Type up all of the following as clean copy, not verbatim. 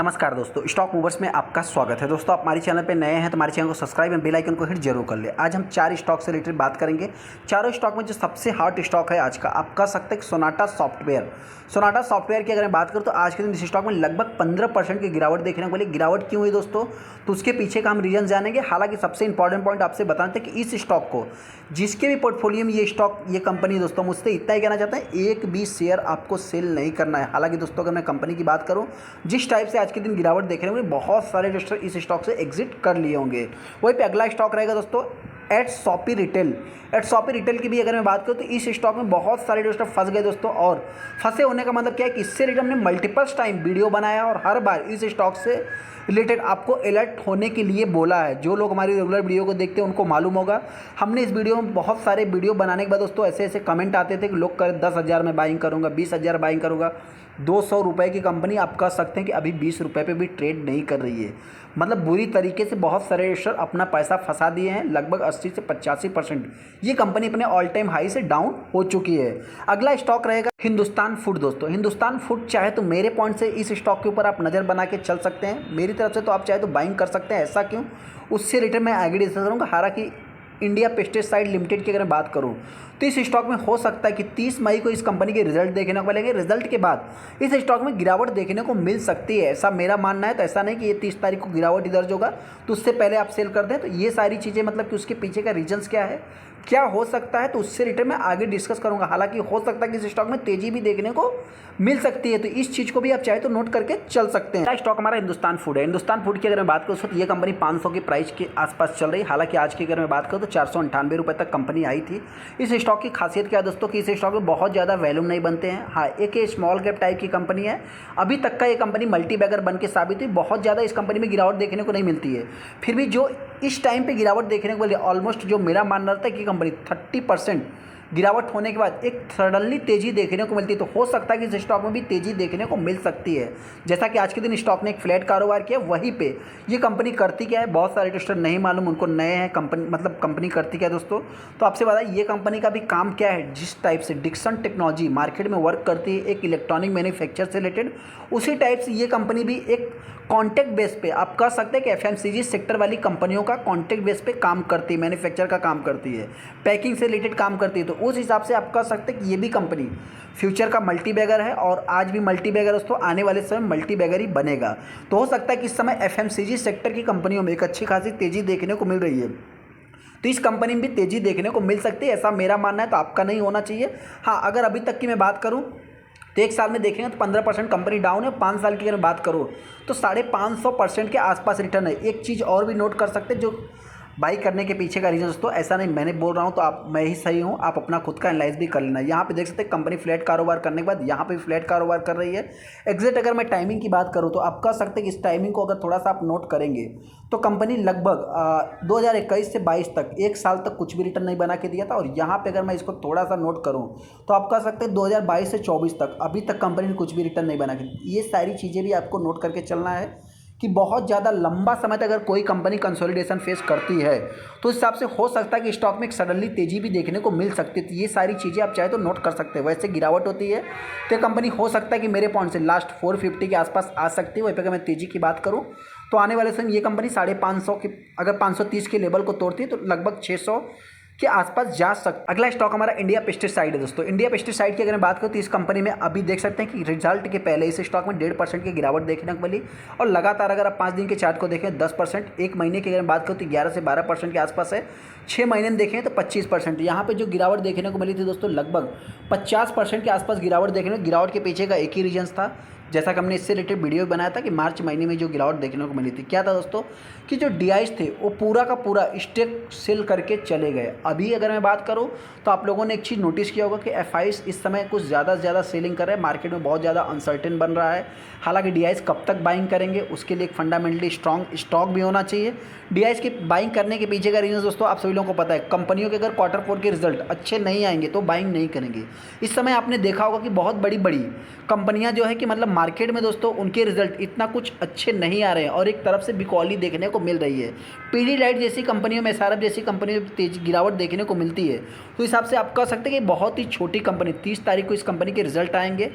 नमस्कार दोस्तों, stock movers में आपका स्वागत है। दोस्तों, आप हमारे चैनल पे नए हैं तो हमारे चैनल को सब्सक्राइब एंड बेल आइकन को हिट जरूर कर ले। आज हम 4 स्टॉक से रिलेटेड बात करेंगे। चारों स्टॉक में जो सबसे हॉट स्टॉक है आज का, आप कह सकते हैं कि सोनाटा सॉफ्टवेयर। सोनाटा सॉफ्टवेयर की अगर मैं बात करूं तो आज के दिन इस स्टॉक में लगभग 15% की गिरावट देखने को मिली। गिरावट क्यों हुई दोस्तों, तो उसके पीछे का हम रीजन जानेंगे। हालांकि सबसे इंपॉर्टेंट पॉइंट आपसे बताते हैं कि इस स्टॉक को, जिसके भी पोर्टफोलियो में ये कंपनी दोस्तों, मुझसे इतना ही कहना चाहता है, एक भी शेयर आपको सेल नहीं करना है। हालांकि दोस्तों, अगर मैं कंपनी की बात करूं, जिस टाइप से आज के दिन गिरावट देखने को मिली, बहुत सारे इन्वेस्टर इस स्टॉक से एग्जिट कर लिए होंगे। वहीं पे अगला स्टॉक रहेगा दोस्तों एट शॉपी रिटेल। एट शॉपी रिटेल की भी अगर मैं बात करूं तो इस स्टॉक में बहुत सारे इन्वेस्टर फंस गए दोस्तों। और फंसे होने का मतलब क्या है कि इससे रिलेटेड हमने मल्टीपल्स टाइम वीडियो बनाया और हर बार इस स्टॉक से रिलेटेड आपको अलर्ट होने के लिए बोला है। जो लोग हमारी रेगुलर वीडियो को देखते हैं उनको मालूम होगा। हमने इस वीडियो में बहुत सारे वीडियो बनाने के बाद दोस्तों ऐसे ऐसे कमेंट आते थे कि लोग कर 10,000 में बाइंग करूँगा, 20,000 बाइंग करूँगा। 200 रुपये की कंपनी आप कह सकते हैं कि अभी 20 रुपये पे भी ट्रेड नहीं कर रही है। मतलब बुरी तरीके से बहुत सारे इन्वेस्टर अपना पैसा फंसा दिए हैं। लगभग 80 से 85% ये कंपनी अपने ऑल टाइम हाई से डाउन हो चुकी है। अगला स्टॉक रहेगा हिंदुस्तान फूड दोस्तों। हिंदुस्तान फूड चाहे तो मेरे पॉइंट से इस स्टॉक के ऊपर आप नज़र बना के चल सकते हैं। मेरी तरफ से तो आप चाहे तो बाइंग कर सकते हैं। ऐसा क्यों, उससे रिलेटेड मैं आगे डिस्कस करूँगा। हालांकि इंडिया पेस्टिसाइड लिमिटेड की अगर मैं बात करूं तो इस स्टॉक में हो सकता है कि 30 मई को इस कंपनी के रिजल्ट देखने को मिलेंगे। रिजल्ट के बाद इस स्टॉक में गिरावट देखने को मिल सकती है, ऐसा मेरा मानना है। तो ऐसा नहीं कि ये 30 तारीख को गिरावट दर्ज होगा तो उससे पहले आप सेल कर दें। तो ये सारी चीज़ें मतलब कि उसके पीछे का रीजन्स क्या है, क्या हो सकता है, तो उससे रिलेटेड मैं आगे डिस्कस करूंगा। हालांकि हो सकता है कि इस स्टॉक में तेजी भी देखने को मिल सकती है, तो इस चीज़ को भी आप चाहे तो नोट करके चल सकते हैं। स्टॉक हमारा हिंदुस्तान फूड है। हिंदुस्तान फूड की अगर मैं बात करूँ तो ये कंपनी 500 की प्राइस के आसपास चल रही है। हालांकि आज की अगर मैं बात करूँ तो 498 रुपये तक कंपनी आई थी। इस स्टॉक की खासियत क्या है दोस्तों कि इस स्टॉक में बहुत ज़्यादा वैल्यूम नहीं बनते हैं। हाँ, एक स्मॉल कैप टाइप की कंपनी है। अभी तक का ये कंपनी मल्टी बैगर बन के साबित हुई। बहुत ज़्यादा इस कंपनी में गिरावट देखने को नहीं मिलती है। फिर भी जो इस टाइम पे गिरावट देखने को मिली, ऑलमोस्ट जो मेरा मानना था कि कंपनी 30% गिरावट होने के बाद एक सडनली तेज़ी देखने को मिलती है। तो हो सकता है कि इस स्टॉक में भी तेज़ी देखने को मिल सकती है। जैसा कि आज के दिन स्टॉक ने एक फ्लैट कारोबार किया, वहीं पे ये कंपनी करती क्या है, बहुत सारे इन्वेस्टर नहीं मालूम, उनको नए हैं कंपनी, मतलब कंपनी करती क्या है दोस्तों। तो आपसे बताइए ये कंपनी का भी काम क्या है। जिस टाइप से डिक्सन टेक्नोलॉजी मार्केट में वर्क करती है एक इलेक्ट्रॉनिक मैन्युफैक्चर से रिलेटेड, उसी टाइप से ये कंपनी भी एक कॉन्टैक्ट बेस पे, आप कह सकते हैं कि एफएमसीजी सेक्टर वाली कंपनियों का कॉन्टैक्ट बेस पे काम करती है, मैन्युफैक्चर का काम करती है, पैकिंग से रिलेटेड काम करती है। तो उस हिसाब से आप कह सकते हैं कि ये भी कंपनी फ्यूचर का मल्टी बैगर है और आज भी मल्टी बैगर दोस्तों, आने वाले समय मल्टी बैगर ही बनेगा। तो हो सकता है कि इस समय एफएमसीजी सेक्टर की कंपनियों में एक अच्छी खासी तेज़ी देखने को मिल रही है, तो इस कंपनी में भी तेज़ी देखने को मिल सकती है, ऐसा मेरा मानना है। तो आपका नहीं होना चाहिए। हाँ, अगर अभी तक की मैं बात करूँ तो एक साल में देखेंगे तो 15% कंपनी डाउन है। 5 साल की अगर बात करूँ तो 550% के आसपास रिटर्न है। एक चीज़ और भी नोट कर सकते हैं, जो बाई करने के पीछे का रीजन दोस्तों, ऐसा नहीं मैंने बोल रहा हूँ तो आप, मैं ही सही हूँ, आप अपना खुद का एनालाइज भी कर लेना। यहाँ पे देख सकते हैं कंपनी फ्लैट कारोबार करने के बाद यहाँ पे फ्लैट कारोबार कर रही है। एग्जैक्ट अगर मैं टाइमिंग की बात करूँ तो आप कह सकते हैं कि इस टाइमिंग को अगर थोड़ा सा आप नोट करेंगे तो कंपनी लगभग 2021 से 22 तक, एक साल तक कुछ भी रिटर्न नहीं बना के दिया था। और यहाँ पे अगर मैं इसको थोड़ा सा नोट करूँ तो आप कह सकते हैं 2022 से 24 तक अभी तक कंपनी ने कुछ भी रिटर्न नहीं बना के। ये सारी चीज़ें भी आपको नोट करके चलना है कि बहुत ज़्यादा लंबा समय तक अगर कोई कंपनी कंसोलिडेशन फेस करती है तो उस हिसाब से हो सकता है कि स्टॉक में एक सडनली तेज़ी भी देखने को मिल सकती है। तो ये सारी चीज़ें आप चाहे तो नोट कर सकते हैं। वैसे गिरावट होती है तो कंपनी हो सकता है कि मेरे पॉइंट से लास्ट 450 के आसपास आ सकती है। वहीं पर अगर मैं तेज़ी की बात करूँ तो आने वाले समय ये कंपनी 550 के, अगर 530 के लेवल को तोड़ती है तो लगभग 600 के आसपास जा सकता। अगला स्टॉक हमारा इंडिया पेस्टिसाइड है दोस्तों। इंडिया पेस्टिसाइड की अगर मैं बात करूँ तो इस कंपनी में अभी देख सकते हैं कि रिजल्ट के पहले इस स्टॉक में 1.5% की गिरावट देखने को मिली। और लगातार अगर आप 5 दिन के चार्ट को देखें 10%, एक महीने की अगर बात करूँ तो 11 से 12% के आसपास है, 6 महीने में देखें तो 25%। यहाँ पे जो गिरावट देखने को मिली थी दोस्तों, लगभग 50% के आसपास गिरावट देखने को। गिरावट के पीछे का एक ही रीजन था, जैसा कि हमने इससे रिलेटेड वीडियो बनाया था कि मार्च महीने में जो गिरावट देखने को मिली थी, क्या था दोस्तों कि जो डीआईज थे वो पूरा का पूरा स्टेक सेल करके चले गए। अभी अगर मैं बात करूं तो आप लोगों ने एक चीज़ नोटिस किया होगा कि एफआईज इस समय कुछ ज़्यादा से ज़्यादा सेलिंग कर रहे हैं। मार्केट में बहुत ज़्यादा अनसर्टेन बन रहा है। हालांकि डीआईज कब तक बाइंग करेंगे उसके लिए एक फंडामेंटली स्ट्रॉन्ग स्टॉक भी होना चाहिए। डीआईज की बाइंग करने के पीछे का रीज़न दोस्तों आप सभी लोगों को पता है, कंपनियों के अगर Q4 के रिजल्ट अच्छे नहीं आएंगे तो बाइंग नहीं करेंगे। इस समय आपने देखा होगा कि बहुत बड़ी बड़ी कंपनियां जो है कि मतलब मार्केट में दोस्तों उनके रिजल्ट इतना कुछ अच्छे नहीं आ रहे हैं और एक तरफ से बिकौली देखने को मिल रही है। पीडीलाइट जैसी कंपनियों में, एसआरएफ जैसी कंपनियों में तेज गिरावट देखने को मिलती है। तो हिसाब से आप कह सकते हैं कि बहुत ही छोटी कंपनी, 30 तारीख को इस कंपनी के रिजल्ट आएंगे।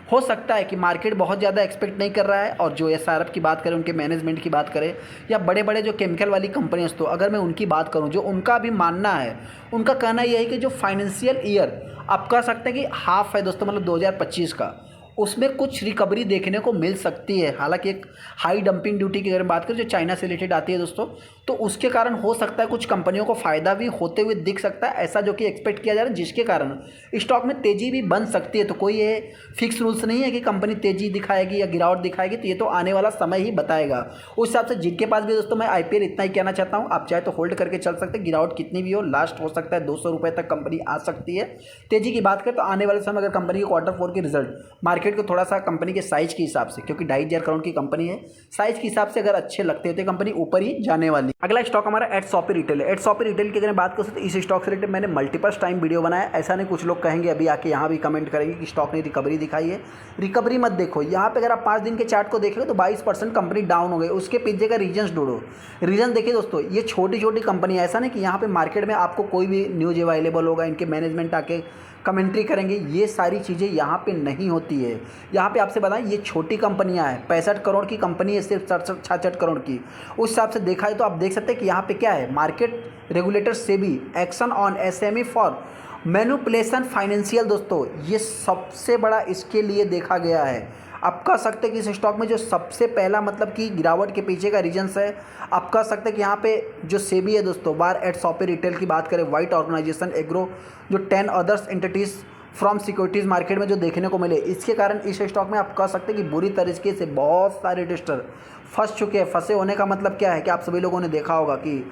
हो सकता है कि मार्केट बहुत ज़्यादा एक्सपेक्ट नहीं कर रहा है, और जो एसआरएफ की बात करें, उनके मैनेजमेंट की बात करें, या बड़े बड़े जो केमिकल वाली कंपनीज, तो अगर मैं उनकी बात करूं, जो उनका भी मानना है, उनका कहना यह है कि जो फाइनेंशियल ईयर आप कह सकते हैं कि हाफ है दोस्तों, मतलब 2025 का, उसमें कुछ रिकवरी देखने को मिल सकती है। हालांकि एक हाई डंपिंग ड्यूटी की अगर बात करें जो चाइना से रिलेटेड आती है दोस्तों, तो उसके कारण हो सकता है कुछ कंपनियों को फ़ायदा भी होते हुए दिख सकता है, ऐसा जो कि एक्सपेक्ट किया जा रहा है, जिसके कारण स्टॉक में तेज़ी भी बन सकती है। तो कोई ये फिक्स रूल्स नहीं है कि कंपनी तेज़ी दिखाएगी या गिरावट दिखाएगी, तो ये तो आने वाला समय ही बताएगा। उस हिसाब से जिनके पास भी दोस्तों, मैं आईपीएल इतना ही कहना चाहता हूँ, आप चाहे तो होल्ड करके चल सकते हैं, गिरावट कितनी भी हो, लास्ट हो सकता है 200 रुपये तक कंपनी आ सकती है। तेज़ी की बात करें तो आने वाले समय अगर कंपनी के Q4 के रिजल्ट मार्केट को थोड़ा सा कंपनी के साइज के हिसाब से, क्योंकि 2,500 करोड़ की कंपनी है, साइज के हिसाब से अगर अच्छे लगते हैं तो कंपनी ऊपर ही जाने वाली। अगला स्टॉक हमारा एट शॉपी रिटेल है। एट शॉपी रिटेल की अगर बात करें तो इस स्टॉक से रिलेटेड मैंने मल्टीपल टाइम वीडियो बनाया। ऐसा नहीं कुछ लोग कहेंगे अभी आके यहाँ भी कमेंट करेंगे कि स्टॉक ने रिकवरी दिखाई है। रिकवरी मत देखो, यहाँ पे अगर आप 5 दिन के चार्ट को देखोगे तो 22% कंपनी डाउन हो गई। उसके पीछे का रीजन ढूंढो। रीजन देखिए दोस्तों, ये छोटी छोटी कंपनी, ऐसा नहीं कि यहाँ पे मार्केट में आपको कोई भी न्यूज अवेलेबल होगा, इनके मैनेजमेंट आके कमेंट्री करेंगे, ये सारी चीज़ें यहाँ पे नहीं होती है। यहाँ पे आपसे बताएं, ये छोटी कंपनियाँ हैं, 65 करोड़ की कंपनी है, सिर्फ 66 करोड़ की। उस हिसाब से देखा है तो आप देख सकते हैं कि यहाँ पे क्या है, market regulator SEBI action on SME for manipulation financial दोस्तों, ये सबसे बड़ा इसके लिए देखा गया है। आप कह सकते हैं कि इस स्टॉक में जो सबसे पहला मतलब कि गिरावट के पीछे का रीजन्स है, आप कह सकते हैं कि यहाँ पे जो सेबी है दोस्तों, बार एट शॉपी रिटेल की बात करें, वाइट ऑर्गेनाइजेशन एग्रो, जो 10 others entities from securities market में जो देखने को मिले, इसके कारण इस स्टॉक में आप कह सकते हैं कि बुरी तरीके से बहुत सारे इन्वेस्टर फंस चुके हैं। फंसे होने का मतलब क्या है कि आप सभी लोगों ने देखा होगा कि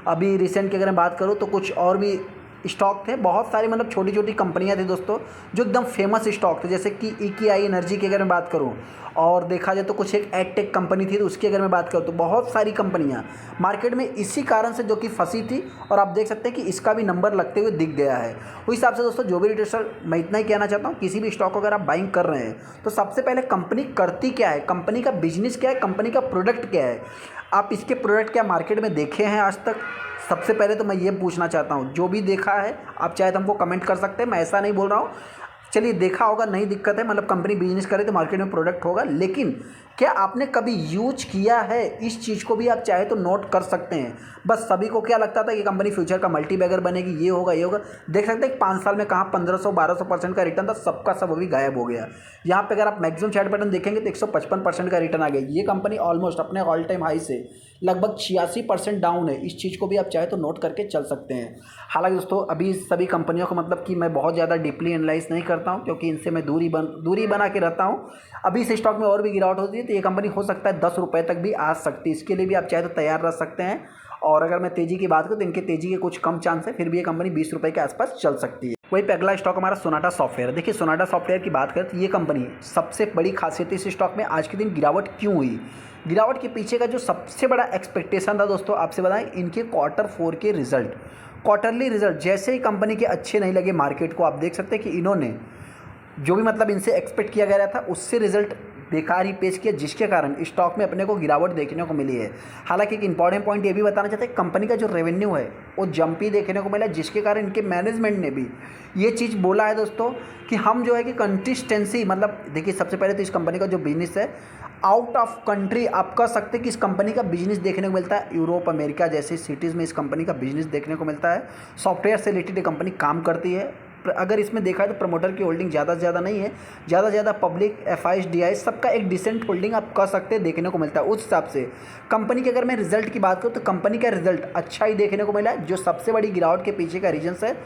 अभी रिसेंट की अगर मैं बात करूँ तो कुछ और भी स्टॉक थे, बहुत सारी मतलब छोटी छोटी कंपनियां थी दोस्तों जो एकदम फेमस स्टॉक थे, जैसे कि EKI एनर्जी की अगर मैं बात करूं, और देखा जाए तो कुछ एक एडटेक कंपनी थी, तो उसकी अगर मैं बात करूं तो बहुत सारी कंपनियां मार्केट में इसी कारण से जो कि फंसी थी, और आप देख सकते हैं कि इसका भी नंबर लगते हुए दिख गया है। उस हिसाब से दोस्तों जो भी रिटेलर, मैं इतना ही कहना चाहता हूँ, किसी भी स्टॉक को अगर आप बाइंग कर रहे हैं तो सबसे पहले कंपनी करती क्या है, कंपनी का बिजनेस क्या है, कंपनी का प्रोडक्ट क्या है, आप इसके प्रोडक्ट क्या मार्केट में देखे हैं आज तक। सबसे पहले तो मैं ये पूछना चाहता हूँ, जो भी देखा है आप चाहे तो हमको कमेंट कर सकते हैं, मैं ऐसा नहीं बोल रहा हूँ, चलिए देखा होगा नहीं दिक्कत है, मतलब कंपनी बिजनेस करे तो मार्केट में प्रोडक्ट होगा, लेकिन क्या आपने कभी यूज किया है, इस चीज़ को भी आप चाहे तो नोट कर सकते हैं। बस सभी को क्या लगता था कि कंपनी फ्यूचर का मल्टी बैगर बनेगी, ये होगा ये होगा, देख सकते हैं 5 साल में कहाँ 1500-1200% का रिटर्न था, सबका सब अभी गायब हो गया। यहाँ पे अगर आप मैक्सिमम चार्ट पैटर्न देखेंगे तो 155% का रिटर्न आ गया। ये कंपनी ऑलमोस्ट अपने ऑल टाइम हाई से लगभग 86% डाउन है। इस चीज़ को भी आप चाहे तो नोट करके चल सकते हैं। हालांकि दोस्तों अभी सभी कंपनियों को मतलब कि मैं बहुत ज़्यादा डीपली एनालाइज नहीं करता हूँ, क्योंकि इनसे मैं दूरी बना के रहता हूँ। अभी इस स्टॉक में और भी गिरावट होती है तो ये कंपनी हो सकता है 10 रुपये तक भी आ सकती है, इसके लिए भी आप चाहे तो तैयार रह सकते हैं। और अगर मैं तेज़ी की बात करूँ तो इनके तेज़ी के कुछ कम चांस है, फिर भी ये कंपनी 20 रुपये के आसपास चल सकती है। वहीं पे अगला स्टॉक हमारा सोनाटा सॉफ्टवेयर। देखिए सोनाटा सॉफ्टवेयर की बात करें तो ये कंपनी सबसे बड़ी खासियत इस स्टॉक में आज के दिन गिरावट क्यों हुई, गिरावट के पीछे का जो सबसे बड़ा एक्सपेक्टेशन था दोस्तों, आपसे बताएं इनके Q4 के रिजल्ट, क्वार्टरली रिजल्ट जैसे ही कंपनी के अच्छे नहीं लगे मार्केट को, आप देख सकते हैं कि इन्होंने जो भी मतलब इनसे एक्सपेक्ट किया गया था उससे रिजल्ट बेकार ही पेश किया, जिसके कारण स्टॉक में अपने को गिरावट देखने को मिली है। हालांकि एक इंपॉर्टेंट पॉइंट ये भी बताना चाहते हैं, कंपनी का जो रेवेन्यू है वो जंपी देखने को मिला, जिसके कारण इनके मैनेजमेंट ने भी ये चीज़ बोला है दोस्तों कि हम जो है कि कंसिस्टेंसी, मतलब देखिए सबसे पहले तो इस कंपनी का जो बिजनेस है आउट ऑफ कंट्री, आप कह सकते हैं कि इस कंपनी का बिजनेस देखने को मिलता है यूरोप अमेरिका जैसी सिटीज़ में इस कंपनी का बिजनेस देखने को मिलता है। सॉफ्टवेयर से रिलेटेड कंपनी काम करती है। अगर इसमें देखा है तो प्रमोटर की होल्डिंग ज़्यादा से ज़्यादा नहीं है, ज़्यादा से ज़्यादा पब्लिक FIs DIs सबका एक डिसेंट होल्डिंग आप कह सकते हैं देखने को मिलता है। उस हिसाब से कंपनी के अगर मैं रिजल्ट की बात करूँ तो कंपनी का रिजल्ट अच्छा ही देखने को मिला है। जो सबसे बड़ी गिरावट के पीछे का रीजन है,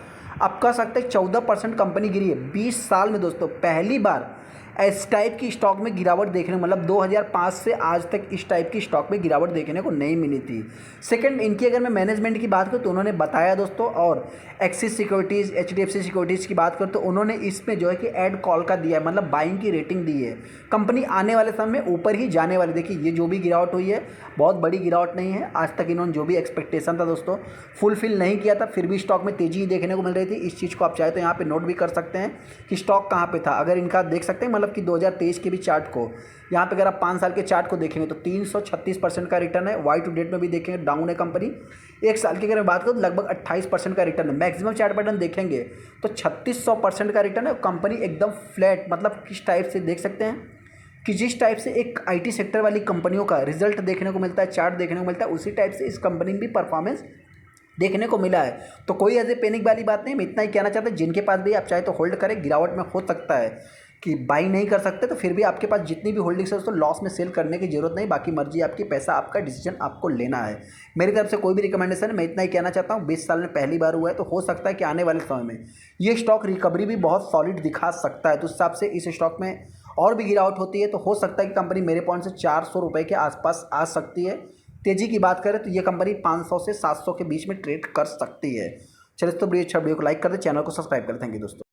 आप कह सकते हैं 14% कंपनी गिरी है 20 साल में दोस्तों, पहली बार इस टाइप की स्टॉक में गिरावट देखने, मतलब 2005 से आज तक इस टाइप की स्टॉक में गिरावट देखने को नहीं मिली थी। सेकंड, इनकी अगर मैं मैनेजमेंट की बात करूँ तो उन्होंने बताया दोस्तों, और एक्सिस सिक्योरिटीज़ HDFC सिक्योरिटीज़ की बात करूँ तो उन्होंने इसमें जो है कि ऐड कॉल का दिया है, मतलब बाइंग की रेटिंग दी है। कंपनी आने वाले समय में ऊपर ही जाने वाली। देखिए ये जो भी गिरावट हुई है बहुत बड़ी गिरावट नहीं है, आज तक इन्होंने जो भी एक्सपेक्टेशन था दोस्तों फुलफिल नहीं किया था, फिर भी स्टॉक में तेज़ी देखने को मिल रही थी। इस चीज़ को आप चाहे तो यहाँ पर नोट भी कर सकते हैं कि स्टॉक कहाँ पर था। अगर इनका देख सकते हैं मतलब मतलब कि 2023 के भी चार्ट को, यहाँ पे अगर आप 5 साल के चार्ट को देखेंगे तो 336% का रिटर्न है। वाई टू डेट में भी देखेंगे डाउन है कंपनी। 1 साल की अगर मैं बात करूँ तो लगभग 28% का रिटर्न है। मैक्सिमम चार्ट पैटर्न देखेंगे तो 3600% का रिटर्न है। कंपनी एकदम फ्लैट, मतलब किस टाइप से देख सकते हैं कि जिस टाइप से एक आईटी सेक्टर वाली कंपनियों का रिजल्ट देखने को मिलता है, चार्ट देखने को मिलता है, उसी टाइप से इस कंपनी में भी परफॉर्मेंस देखने को मिला है। तो कोई ऐसे पैनिक वाली बात नहीं। मैं इतना ही कहना चाहता हूँ, जिनके पास भी आप चाहे तो होल्ड करें। गिरावट में हो सकता है कि बाई नहीं कर सकते, तो फिर भी आपके पास जितनी भी होल्डिंग्स है उसको लॉस में सेल करने की जरूरत नहीं। बाकी मर्जी आपकी, पैसा आपका, डिसीजन आपको लेना है। मेरी तरफ से कोई भी रिकमेंडेशन है। मैं इतना ही कहना चाहता हूँ, 20 साल में पहली बार हुआ है, तो हो सकता है कि आने वाले समय में ये स्टॉक रिकवरी भी बहुत सॉलिड दिखा सकता है। तो उस हिसाब से इस स्टॉक में और भी गिरावट होती है तो हो सकता है कि कंपनी मेरे पॉइंट से 400 रुपये के आसपास आ सकती है। तेजी की बात करें तो ये कंपनी 500 से 700 के बीच में ट्रेड कर सकती है। चलिए, तो वीडियो अच्छा वीडियो को लाइक कर दे, चैनल को सब्सक्राइब कर दें। थैंक यू दोस्तों।